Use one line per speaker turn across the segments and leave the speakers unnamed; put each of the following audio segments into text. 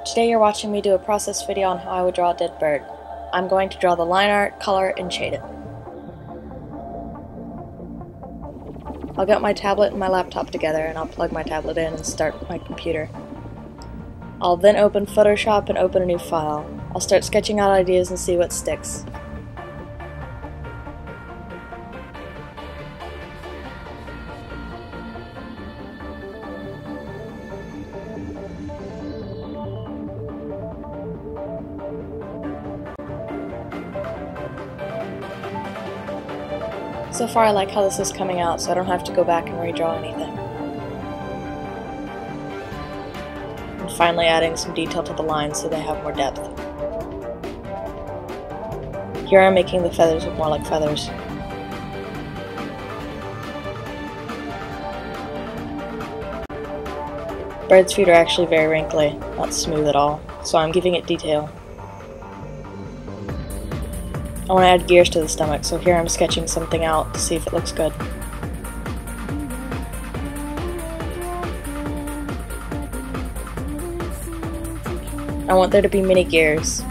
Today you're watching me do a process video on how I would draw a dead bird. I'm going to draw the line art, color, and shade it. I'll get my tablet and my laptop together and I'll plug my tablet in and start my computer. I'll then open Photoshop and open a new file. I'll start sketching out ideas and see what sticks. So far I like how this is coming out, so I don't have to go back and redraw anything. And finally adding some detail to the lines so they have more depth. Here I'm making the feathers look more like feathers. Bird's feet are actually very wrinkly, not smooth at all, so I'm giving it detail. I want to add gears to the stomach, so here I'm sketching something out to see if it looks good. I want there to be mini gears,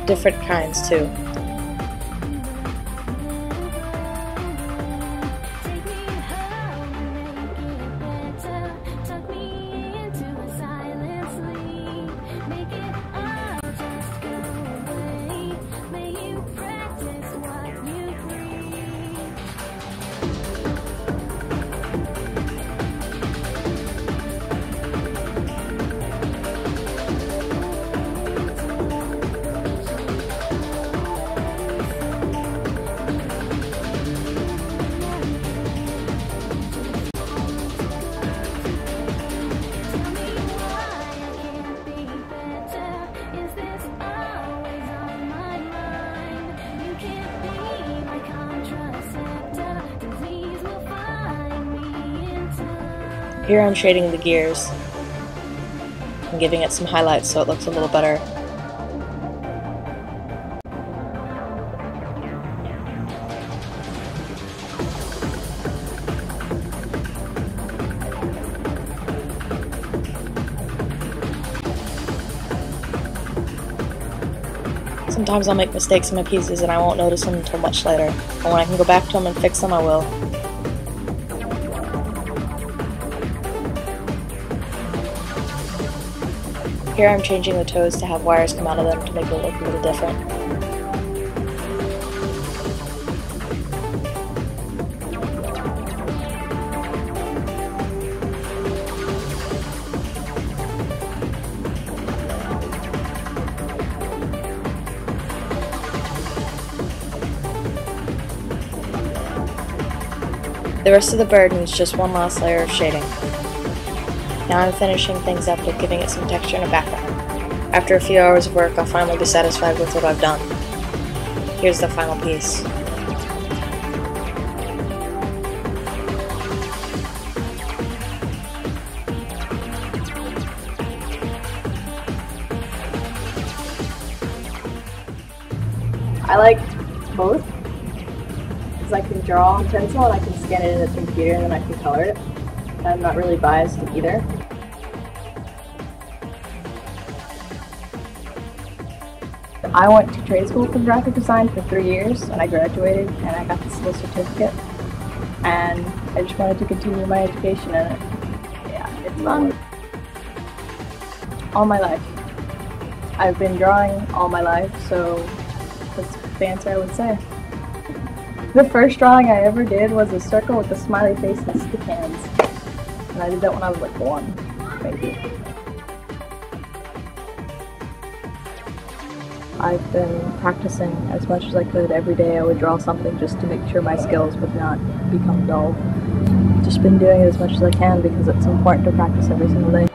different kinds too. Here I'm shading the gears and giving it some highlights so it looks a little better. Sometimes I'll make mistakes in my pieces and I won't notice them until much later, and when I can go back to them and fix them, I will. Here I'm changing the toes to have wires come out of them to make it look a little different. The rest of the bird needs just one last layer of shading. Now I'm finishing things up with giving it some texture and a background. After a few hours of work, I'll finally be satisfied with what I've done. Here's the final piece. I like both, because I can draw on pencil and I can scan it in the computer and then I can color it. I'm not really biased to either. I went to trade school for graphic design for 3 years and I graduated and I got this little certificate, and I just wanted to continue my education in it. Yeah, it's fun. All my life. I've been drawing all my life, so that's the answer I would say. The first drawing I ever did was a circle with a smiley face and stick hands. And I did that when I was like 1, maybe. I've been practicing as much as I could every day. I would draw something just to make sure my skills would not become dull. Just been doing it as much as I can because it's important to practice every single day.